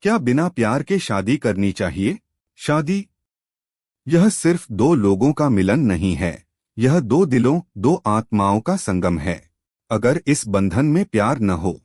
क्या बिना प्यार के शादी करनी चाहिए? शादी यह सिर्फ दो लोगों का मिलन नहीं है, यह दो दिलों, दो आत्माओं का संगम है। अगर इस बंधन में प्यार न हो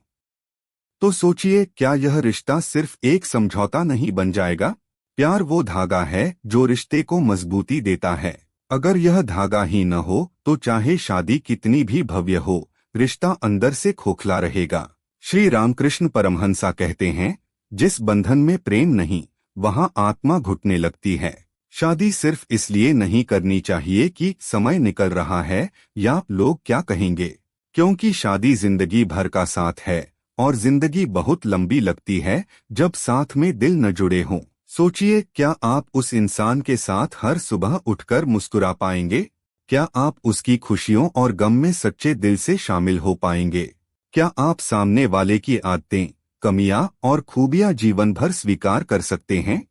तो सोचिए, क्या यह रिश्ता सिर्फ एक समझौता नहीं बन जाएगा? प्यार वो धागा है जो रिश्ते को मजबूती देता है। अगर यह धागा ही न हो तो चाहे शादी कितनी भी भव्य हो, रिश्ता अंदर से खोखला रहेगा। श्री रामकृष्ण परमहंसा कहते हैं, जिस बंधन में प्रेम नहीं, वहां आत्मा घुटने लगती है। शादी सिर्फ इसलिए नहीं करनी चाहिए कि समय निकल रहा है या लोग क्या कहेंगे, क्योंकि शादी जिंदगी भर का साथ है और जिंदगी बहुत लंबी लगती है जब साथ में दिल न जुड़े हों। सोचिए, क्या आप उस इंसान के साथ हर सुबह उठकर मुस्कुरा पाएंगे? क्या आप उसकी खुशियों और गम में सच्चे दिल से शामिल हो पाएंगे? क्या आप सामने वाले की आदतें, कमियां और खूबियां जीवन भर स्वीकार कर सकते हैं?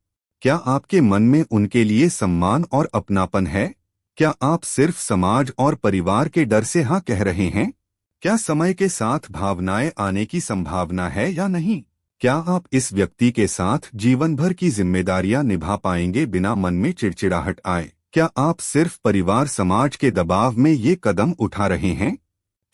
क्या आपके मन में उनके लिए सम्मान और अपनापन है? क्या आप सिर्फ समाज और परिवार के डर से हाँ कह रहे हैं? क्या समय के साथ भावनाएं आने की संभावना है या नहीं? क्या आप इस व्यक्ति के साथ जीवन भर की जिम्मेदारियां निभा पाएंगे बिना मन में चिड़चिड़ाहट आए? क्या आप सिर्फ परिवार समाज के दबाव में ये कदम उठा रहे हैं?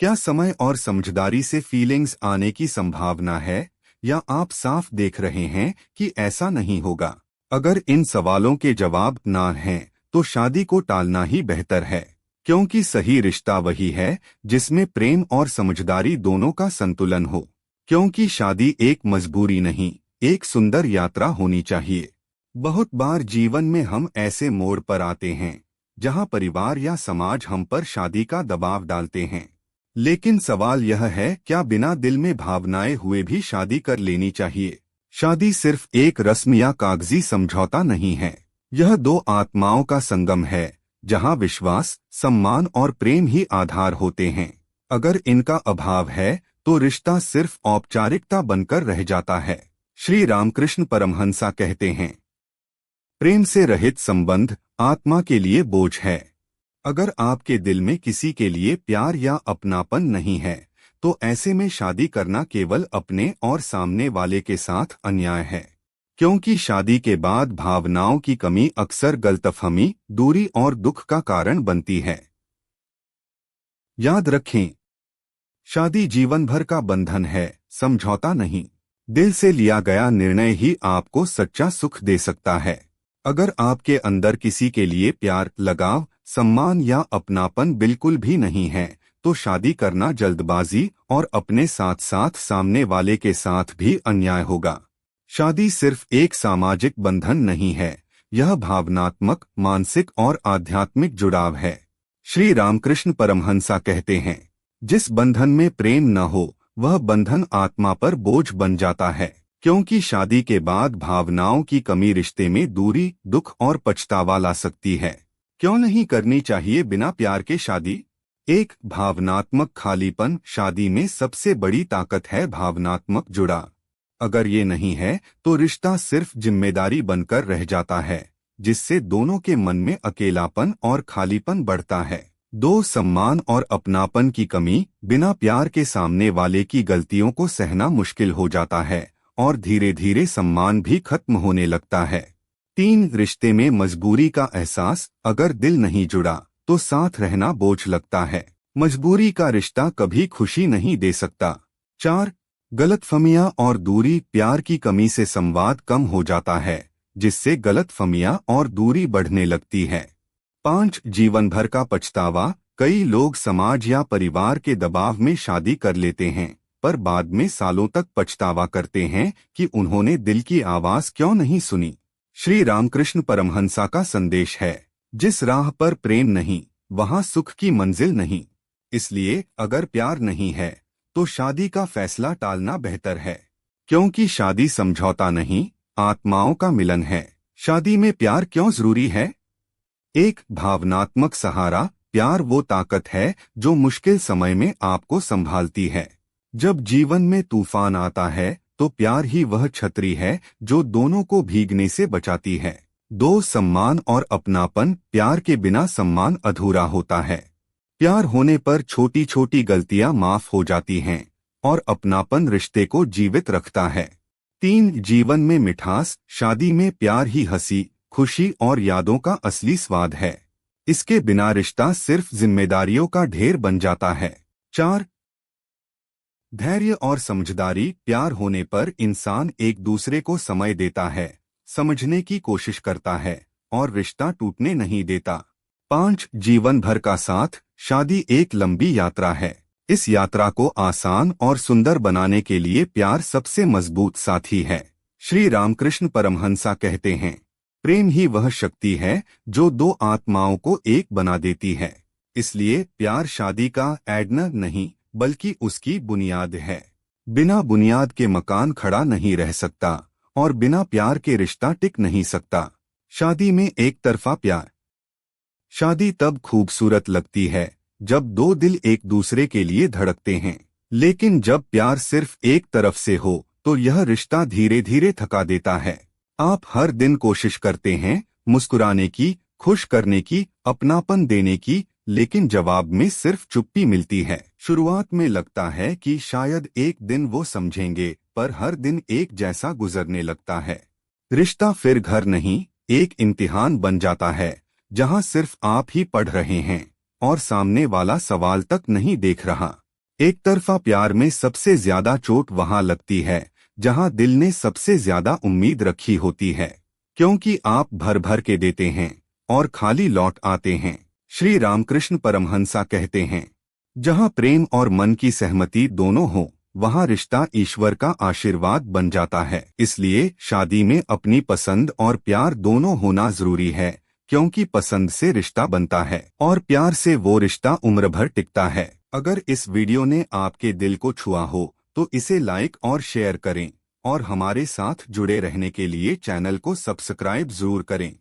क्या समय और समझदारी से फीलिंग्स आने की संभावना है, या आप साफ देख रहे हैं कि ऐसा नहीं होगा? अगर इन सवालों के जवाब ना हैं तो शादी को टालना ही बेहतर है, क्योंकि सही रिश्ता वही है जिसमें प्रेम और समझदारी दोनों का संतुलन हो। क्योंकि शादी एक मजबूरी नहीं, एक सुंदर यात्रा होनी चाहिए। बहुत बार जीवन में हम ऐसे मोड़ पर आते हैं जहां परिवार या समाज हम पर शादी का दबाव डालते हैं, लेकिन सवाल यह है, क्या बिना दिल में भावनाएं हुए भी शादी कर लेनी चाहिए? शादी सिर्फ एक रस्म या कागजी समझौता नहीं है, यह दो आत्माओं का संगम है जहां विश्वास, सम्मान और प्रेम ही आधार होते हैं। अगर इनका अभाव है तो रिश्ता सिर्फ औपचारिकता बनकर रह जाता है। श्री रामकृष्ण परमहंसा कहते हैं, प्रेम से रहित संबंध आत्मा के लिए बोझ है। अगर आपके दिल में किसी के लिए प्यार या अपनापन नहीं है तो ऐसे में शादी करना केवल अपने और सामने वाले के साथ अन्याय है, क्योंकि शादी के बाद भावनाओं की कमी अक्सर गलतफहमी, दूरी और दुख का कारण बनती है। याद रखें, शादी जीवन भर का बंधन है, समझौता नहीं। दिल से लिया गया निर्णय ही आपको सच्चा सुख दे सकता है। अगर आपके अंदर किसी के लिए प्यार, लगाव, सम्मान या अपनापन बिल्कुल भी नहीं है तो शादी करना जल्दबाजी और अपने साथ साथ सामने वाले के साथ भी अन्याय होगा। शादी सिर्फ एक सामाजिक बंधन नहीं है, यह भावनात्मक, मानसिक और आध्यात्मिक जुड़ाव है। श्री रामकृष्ण परमहंसा कहते हैं, जिस बंधन में प्रेम न हो वह बंधन आत्मा पर बोझ बन जाता है, क्योंकि शादी के बाद भावनाओं की कमी रिश्ते में दूरी, दुख और पछतावा ला सकती है। क्यों नहीं करनी चाहिए बिना प्यार के शादी? एक, भावनात्मक खालीपन। शादी में सबसे बड़ी ताकत है भावनात्मक जुड़ाव। अगर ये नहीं है तो रिश्ता सिर्फ जिम्मेदारी बनकर रह जाता है, जिससे दोनों के मन में अकेलापन और खालीपन बढ़ता है। दो, सम्मान और अपनापन की कमी। बिना प्यार के सामने वाले की गलतियों को सहना मुश्किल हो जाता है और धीरे धीरे सम्मान भी खत्म होने लगता है। तीन, रिश्ते में मजबूरी का एहसास। अगर दिल नहीं जुड़ा तो साथ रहना बोझ लगता है। मजबूरी का रिश्ता कभी खुशी नहीं दे सकता। चार, गलतफहमियां और दूरी। प्यार की कमी से संवाद कम हो जाता है, जिससे गलतफहमियां और दूरी बढ़ने लगती है। पांच, जीवन भर का पछतावा। कई लोग समाज या परिवार के दबाव में शादी कर लेते हैं, पर बाद में सालों तक पछतावा करते हैं कि उन्होंने दिल की आवाज क्यों नहीं सुनी। श्री रामकृष्ण परमहंसा का संदेश है, जिस राह पर प्रेम नहीं वहां सुख की मंजिल नहीं। इसलिए अगर प्यार नहीं है तो शादी का फैसला टालना बेहतर है, क्योंकि शादी समझौता नहीं, आत्माओं का मिलन है। शादी में प्यार क्यों जरूरी है? एक, भावनात्मक सहारा। प्यार वो ताकत है जो मुश्किल समय में आपको संभालती है। जब जीवन में तूफान आता है तो प्यार ही वह छतरी है जो दोनों को भीगने से बचाती है। दो, सम्मान और अपनापन। प्यार के बिना सम्मान अधूरा होता है। प्यार होने पर छोटी छोटी गलतियां माफ हो जाती हैं और अपनापन रिश्ते को जीवित रखता है। 3 जीवन में मिठास, शादी में प्यार ही हंसी, खुशी और यादों का असली स्वाद है। इसके बिना रिश्ता सिर्फ जिम्मेदारियों का ढेर बन जाता है। 4 धैर्य और समझदारी, प्यार होने पर इंसान एक दूसरे को समय देता है, समझने की कोशिश करता है और रिश्ता टूटने नहीं देता। 5 जीवन भर का साथ, शादी एक लंबी यात्रा है। इस यात्रा को आसान और सुंदर बनाने के लिए प्यार सबसे मजबूत साथी है। श्री रामकृष्ण परमहंसा कहते हैं, प्रेम ही वह शक्ति है जो दो आत्माओं को एक बना देती है। इसलिए प्यार शादी का एडनर नहीं बल्कि उसकी बुनियाद है। बिना बुनियाद के मकान खड़ा नहीं रह सकता और बिना प्यार के रिश्ता टिक नहीं सकता। शादी में एक तरफा प्यार। शादी तब खूबसूरत लगती है जब दो दिल एक दूसरे के लिए धड़कते हैं, लेकिन जब प्यार सिर्फ एक तरफ से हो तो यह रिश्ता धीरे धीरे थका देता है। आप हर दिन कोशिश करते हैं मुस्कुराने की, खुश करने की, अपनापन देने की, लेकिन जवाब में सिर्फ चुप्पी मिलती है। शुरुआत में लगता है कि शायद एक दिन वो समझेंगे, पर हर दिन एक जैसा गुजरने लगता है। रिश्ता फिर घर नहीं, एक इम्तिहान बन जाता है जहां सिर्फ आप ही पढ़ रहे हैं और सामने वाला सवाल तक नहीं देख रहा। एक तरफा प्यार में सबसे ज्यादा चोट वहां लगती है जहां दिल ने सबसे ज्यादा उम्मीद रखी होती है, क्योंकि आप भर भर के देते हैं और खाली लौट आते हैं। श्री रामकृष्ण परमहंसा कहते हैं, जहां प्रेम और मन की सहमति दोनों हो वहां रिश्ता ईश्वर का आशीर्वाद बन जाता है। इसलिए शादी में अपनी पसंद और प्यार दोनों होना जरूरी है, क्योंकि पसंद से रिश्ता बनता है और प्यार से वो रिश्ता उम्र भर टिकता है। अगर इस वीडियो ने आपके दिल को छुआ हो तो इसे लाइक और शेयर करें और हमारे साथ जुड़े रहने के लिए चैनल को सब्सक्राइब जरूर करें।